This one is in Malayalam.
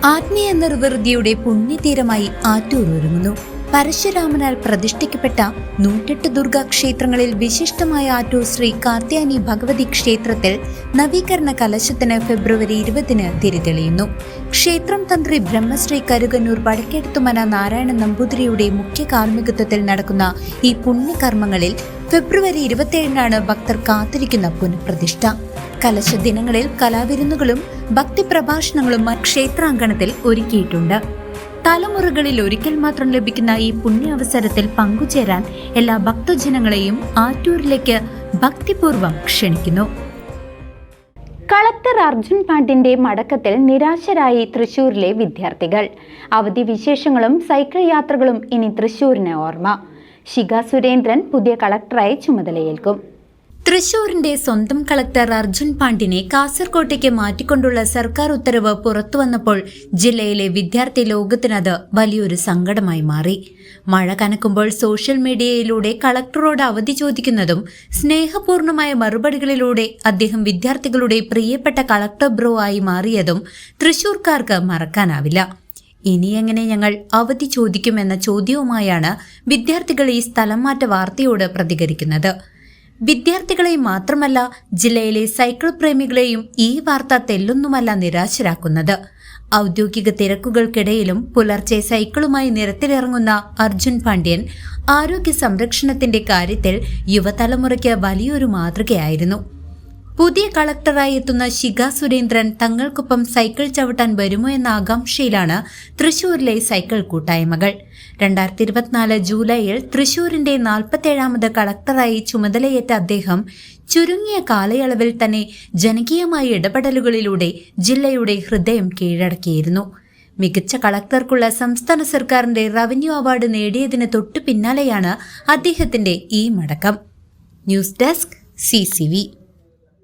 ആത്മീയ നിർവൃതിയുടെ പുണ്യതീരമായി ആറ്റൂർ ഒരുങ്ങുന്നു. പരശുരാമനാൽ പ്രതിഷ്ഠിക്കപ്പെട്ട 108 ദുർഗാ ക്ഷേത്രങ്ങളിൽ വിശിഷ്ടമായ ആറ്റൂർ ശ്രീ കാർത്യായനി ഭഗവതി ക്ഷേത്രത്തിൽ നവീകരണ കലശത്തിന് ഫെബ്രുവരി 20-ന് തിരിതെളിയുന്നു. ക്ഷേത്രം തന്ത്രി ബ്രഹ്മശ്രീ കരുകന്നൂർ വടക്കേടത്തുമന നാരായണ നമ്പൂതിരിയുടെ മുഖ്യ കാർമ്മികത്വത്തിൽ നടക്കുന്ന ഈ പുണ്യകർമ്മങ്ങളിൽ ഫെബ്രുവരി 27-നാണ് ഭക്തർ കാത്തിരിക്കുന്ന പുനഃപ്രതിഷ്ഠ. കലശ ദിനങ്ങളിൽ കലാവിരുന്നുകളും ഭക്തിപ്രഭാഷണങ്ങളും ക്ഷേത്രാങ്കണത്തിൽ ഒരുക്കിയിട്ടുണ്ട്. തലമുറകളിൽ ഒരിക്കൽ മാത്രം ലഭിക്കുന്ന ഈ പുണ്യാവസരത്തിൽ പങ്കുചേരാൻ എല്ലാ ഭക്തജനങ്ങളെയും ആറ്റൂരിലേക്ക് ഭക്തിപൂർവ്വം ക്ഷണിക്കുന്നു. കളക്ടർ അർജുൻ പാണ്ഡ്യന്റെ മടക്കത്തിൽ നിരാശരായി തൃശൂരിലെ വിദ്യാർത്ഥികൾ. അവധി വിശേഷങ്ങളും സൈക്കിൾ യാത്രകളും ഇനി തൃശൂരിന് ഓർമ്മ. ശിഖ സുരേന്ദ്രൻ പുതിയ കളക്ടറായി ചുമതലയേൽക്കും. തൃശൂരിന്റെ സ്വന്തം കളക്ടർ അർജുൻ പാണ്ഡ്യനെ കാസർകോട്ടേക്ക് മാറ്റിക്കൊണ്ടുള്ള സർക്കാർ ഉത്തരവ് പുറത്തുവന്നപ്പോൾ ജില്ലയിലെ വിദ്യാർത്ഥി ലോകത്തിനത് വലിയൊരു സങ്കടമായി മാറി. മഴ കനക്കുമ്പോൾ സോഷ്യൽ മീഡിയയിലൂടെ കളക്ടറോട് അവധി ചോദിക്കുന്നതും സ്നേഹപൂർണമായ മറുപടികളിലൂടെ അദ്ദേഹം വിദ്യാർത്ഥികളുടെ പ്രിയപ്പെട്ട കളക്ടർ ബ്രോ ആയി മാറിയതും തൃശൂർക്കാർക്ക് മറക്കാനാവില്ല. ഇനി എങ്ങനെ ഞങ്ങൾ അവധി ചോദിക്കുമെന്ന ചോദ്യവുമായാണ് വിദ്യാർത്ഥികൾ ഈ സ്ഥലം മാറ്റ വാർത്തയോട് പ്രതികരിക്കുന്നത്. വിദ്യാർത്ഥികളെ മാത്രമല്ല, ജില്ലയിലെ സൈക്കിൾ പ്രേമികളെയും ഈ വാർത്ത തെല്ലൊന്നുമല്ല നിരാശരാക്കുന്നത്. ഔദ്യോഗിക തിരക്കുകൾക്കിടയിലും പുലർച്ചെ സൈക്കിളുമായി നിരത്തിലിറങ്ങുന്ന അർജുൻ പാണ്ഡ്യൻ ആരോഗ്യ സംരക്ഷണത്തിന്റെ കാര്യത്തിൽ യുവതലമുറയ്ക്ക് വലിയൊരു മാതൃകയായിരുന്നു. പുതിയ കളക്ടറായി എത്തുന്ന ശിഖ സുരേന്ദ്രൻ തങ്ങൾക്കൊപ്പം സൈക്കിൾ ചവിട്ടാൻ വരുമോ എന്ന ആകാംക്ഷയിലാണ് തൃശൂരിലെ സൈക്കിൾ കൂട്ടായ്മകൾ. 2024 ജൂലൈയിൽ തൃശൂരിന്റെ 47ാമത് കളക്ടറായി ചുമതലയേറ്റ അദ്ദേഹം ചുരുങ്ങിയ കാലയളവിൽ തന്നെ ജനകീയമായ ഇടപെടലുകളിലൂടെ ജില്ലയുടെ ഹൃദയം കീഴടക്കിയിരുന്നു. മികച്ച കളക്ടർക്കുള്ള സംസ്ഥാന സർക്കാരിന്റെ റവന്യൂ അവാർഡ് നേടിയതിന് തൊട്ടു പിന്നാലെയാണ് അദ്ദേഹത്തിന്റെ ഈ മടക്കം. News desk CCV.